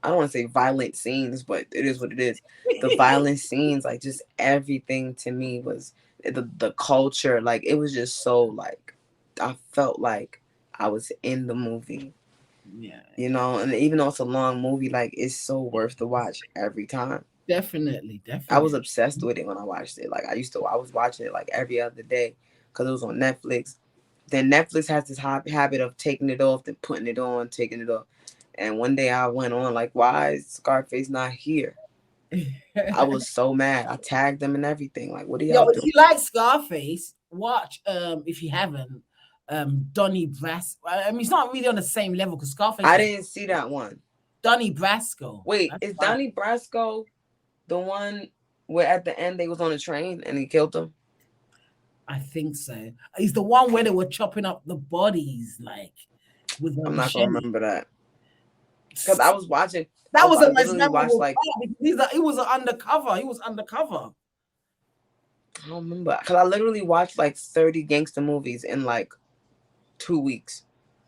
I don't want to say violent scenes, but it is what it is. The violent scenes, like just everything to me was the culture. Like it was just so like I felt like I was in the movie, Yeah, you yeah. know. And even though it's a long movie, like it's so worth the watch every time. Definitely, I was definitely. obsessed with it when I watched it. Like I was watching it like every other day because it was on Netflix. Then Netflix has this habit of taking it off, then putting it on, taking it off. And one day I went on like, why is Scarface not here? I was so mad. I tagged them and everything. Like, what are Yo, y'all if doing? you like Scarface, watch if you haven't, Donnie Brasco. I mean, it's not really on the same level because Scarface I was didn't see that one. Donnie Brasco. Wait, That's is fire. Donnie Brasco the one where at the end they was on a train and he killed them? I think so. He's the one where they were chopping up the bodies like with a I'm not gonna machete. remember that because I was watching. That was I the most literally watched memorable like part because he was undercover. He was undercover. I don't remember because I literally watched like 30 gangster movies in like 2 weeks.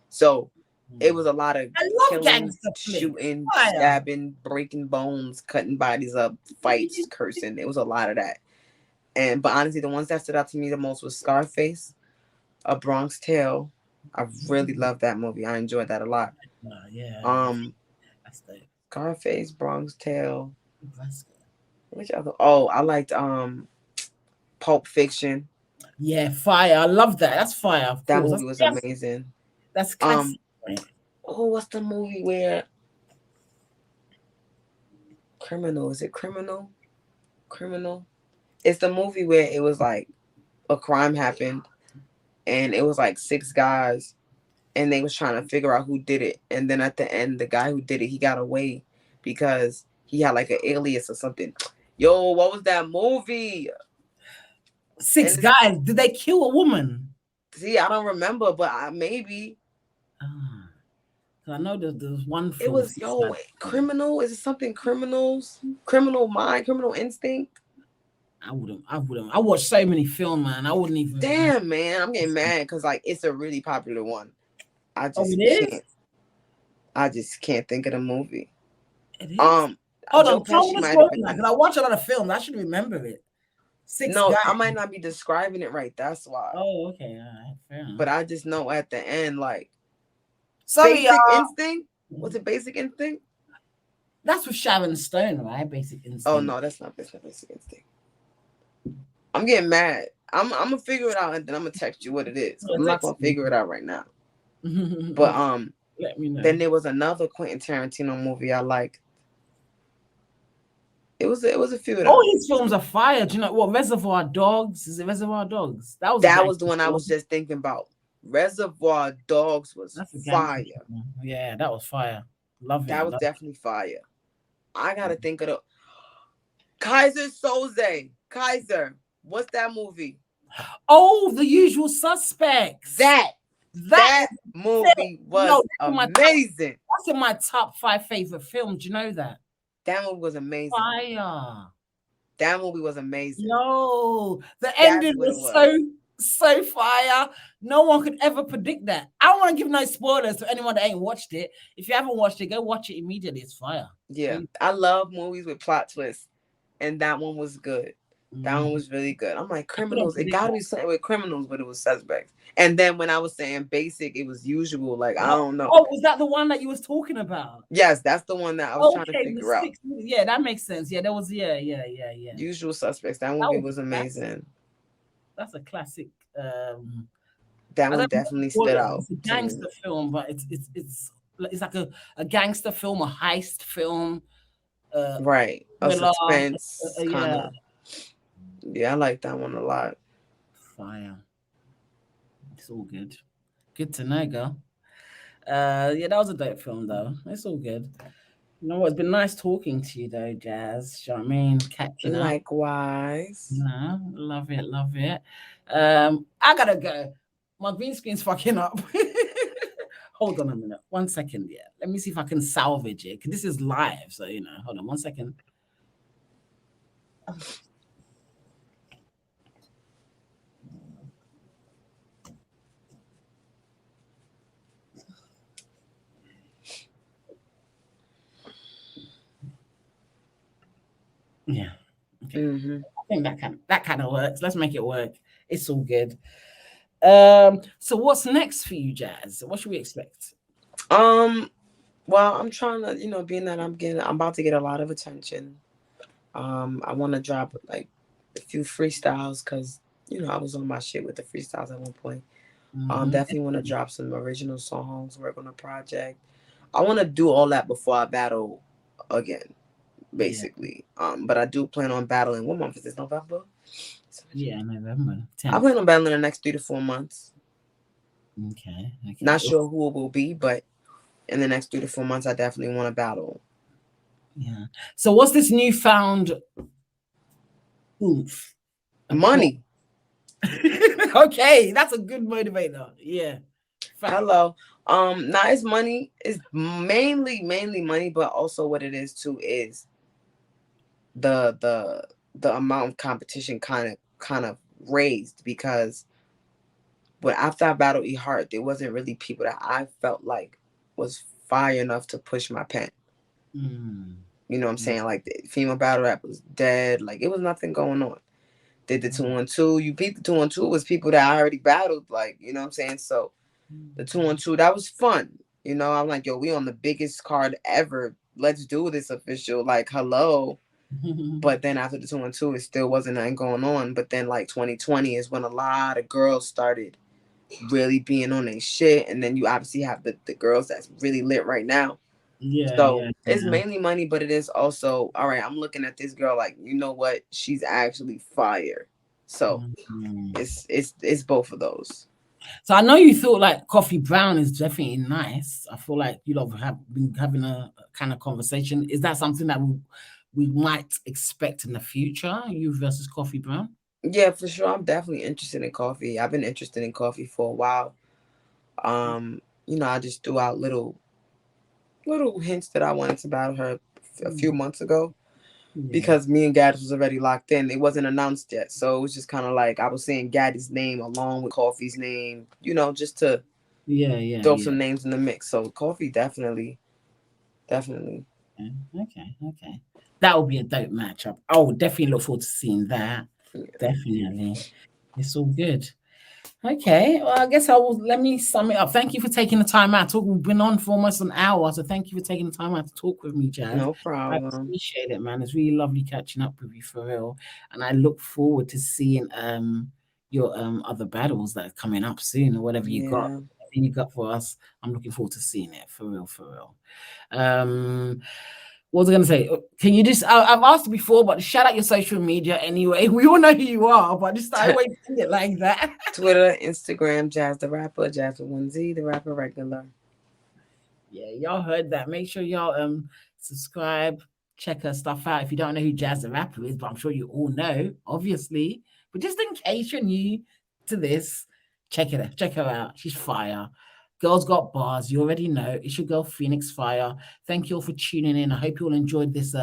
So it was a lot of I love killing, gangster flick. shooting, Fire. stabbing, breaking bones, cutting bodies up, fights, cursing. It was a lot of that. And but honestly, the ones that stood out to me the most was Scarface, A Bronx Tale. I really loved that movie. I enjoyed that a lot. Yeah, Um, that's the Scarface, Bronx Tale. that's good. Which other? Oh, I liked Pulp Fiction. Yeah, fire. I love that. That's fire, of That course. movie That's was classic. amazing. That's Um, classic. Right? oh, what's the movie where Criminal? Is it Criminal? Criminal? It's the movie where it was like a crime happened and it was like six guys and they was trying to figure out who did it. And then at the end, the guy who did it, he got away because he had like an alias or something. Yo, what was that movie? Six And it's, guys. Did they kill a woman? see, I don't remember, but maybe Ah, 'cause I know there's one it film. was Six guys. criminal. Is it something criminals? Criminal Mind, Criminal Instinct. I wouldn't. I wouldn't. I watched so many films, man. I wouldn't even. Damn, man, I'm getting mad because like it's a really popular one. I Oh, just it is. can't. I just can't think of the movie. It is. Um, Hold Joe on. Tell Pesci me the might have story been now, in because it. I watch a lot of films. I should remember it. Six No, I guys. might not be describing it right. That's why. Oh, okay. All right. Fair But enough. I just know at the end, like Sorry, Basic y'all. Instinct. Was it Basic Instinct? That's with Sharon Stone, right? Basic Oh Instinct. no, that's not Basic Instinct. I'm getting mad. I'm gonna figure it out and then I'm gonna text you what it is. Yeah, I'm not text gonna me. figure it out right now. But Let me know. then there was another Quentin Tarantino movie I liked. It was a few of All them. his films are fire. Do you know what? Reservoir Dogs? Is it Reservoir Dogs? That was a That was gangster the one I film. was just thinking about. Reservoir Dogs was That's a gangster fire. film. Yeah, that was fire. Love it. That was Love definitely fire. I gotta think of the Kaiser Soze. Kaiser. What's that movie? Oh, The Usual Suspects. That That that is movie yo, was amazing. that's in my top five favorite films. Do you know that? That movie was amazing. Fire. That movie was amazing. Yo, the That's ending what it was so was. so fire. No one could ever predict that. I don't want to give no spoilers to anyone that ain't watched it. If you haven't watched it, go watch it immediately. It's fire. Yeah. I love movies with plot twists. And that one was good. That one Mhm. was really good. I'm like, I couldn't criminals. It predict gotta that. be something with criminals, but it was suspects. And then when I was saying basic, it was usual. Like, I Oh, don't know. oh, was that the one that you was talking about? Yes, that's the one that I was trying to Okay, the figure out. six. Yeah, that makes sense. Yeah, that was yeah. Usual suspects. That That movie was was a classic. amazing. That's a classic. Um, That I one don't know what to definitely call stood it. out It's a to me. gangster film, but it's like a gangster film, a heist film, Right. A thriller. suspense kind Yeah, of. Yeah, I like that one a lot. Fire. It's all good. Good to know, girl. Yeah, that was a dope film though. It's all good. You know what? It's been nice talking to you though, Jazz. You know what I mean? Catching up. Likewise. No, love it, love it. I gotta go. My green screen's fucking up. Hold on a minute. 1 second, yeah. Let me see if I can salvage it. Cause this is live, so you know. Hold on 1 second. Yeah. Okay. Mm-hmm. I think that kind of works. Let's make it work. It's all good. So what's next for you, Jazz? What should we expect? Um, well, I'm trying to, being that I'm about to get a lot of attention. I want to drop like a few freestyles because I was on my shit with the freestyles at one point. Mm-hmm. Definitely want to drop some original songs, work on a project. I want to do all that before I battle again, Yeah. basically. But I do plan on battling. What month is this? November. Yeah, November I 10th. plan on battling the next 3 to 4 months. Okay. Okay. Not sure who it will be, but in the next 3 to 4 months, I definitely want to battle. Yeah. So what's this newfound oomph and pop? Money. Okay, that's a good motivator. Yeah. Fact. Hello. Now it's money. It's mainly money, but also what it is too is the amount of competition kind of raised because but after I battled E Heart, there wasn't really people that I felt like was fire enough to push my pen. Mm. You know what I'm saying? Like the female battle rap was dead. Like it was nothing going on. Did the 2-on-2. You beat the 2-on-2 was people that I already battled. Like, you know what I'm saying? So the 2-on-2, that was fun. I'm like, yo, we on the biggest card ever. Let's do this official. Like, hello. But then after the 2-on-2, it still wasn't nothing going on. But then like 2020 is when a lot of girls started really being on their shit. And then you obviously have the girls that's really lit right now. Yeah, So yeah, it's yeah. mainly money, but it is also, all right, I'm looking at this girl like, you know what? She's actually fire. So Mm. it's both of those. So I know you thought like coffee brown is definitely nice. I feel like you lot have been having a kind of conversation. Is that something that we might expect in the future? You versus coffee brown? Yeah, for sure. I'm definitely interested in coffee. I've been interested in coffee for a while. I just threw out little hints that I wanted to battle her a few months ago Yeah, because me and Gaddis was already locked in. It wasn't announced yet. So it was just kind of like I was saying Gaddis' name along with Coffee's name, just to yeah, yeah, throw yeah. some names in the mix. So Coffee definitely, definitely. Okay, okay, okay. That will be a dope matchup. I would definitely look forward to seeing that. Yeah. Definitely. It's all good. Okay, well, I guess I will let me sum it up. Thank you for taking the time out. Talk, we've been on for almost an hour, so thank you for taking the time out to talk with me, Jazz. No I problem. appreciate it, man. It's really lovely catching up with you for real, and I look forward to seeing your other battles that are coming up soon or whatever you got. Yeah. Whatever you got for us, I'm looking forward to seeing it for real, for real. Um, what was I going to say? Can you just? I've asked before, but shout out your social media anyway. We all know who you are, but just I always say it like that. Twitter, Instagram, Jazz the Rapper, Jazz with 1Z, the rapper regular. Yeah, y'all heard that. Make sure y'all subscribe, check her stuff out. If you don't know who Jazz the Rapper is, but I'm sure you all know, obviously. But just in case you're new to this, check her out. She's fire. Girls got bars. You already know. It's your girl Phoenix Fire. Thank you all for tuning in. I hope you all enjoyed this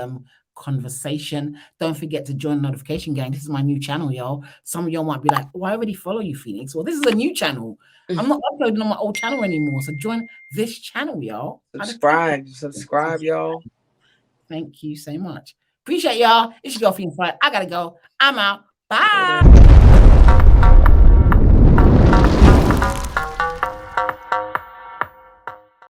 conversation. Don't forget to join the notification gang. This is my new channel, y'all. Some of y'all might be like, oh, I already follow you, Phoenix. Well, this is a new channel. I'm not uploading on my old channel anymore. So join this channel, y'all. I'd appreciate Subscribe, y'all. it. Thank you so much. Appreciate y'all. It's your girl Phoenix Fire. I gotta go. I'm out. Bye. Later.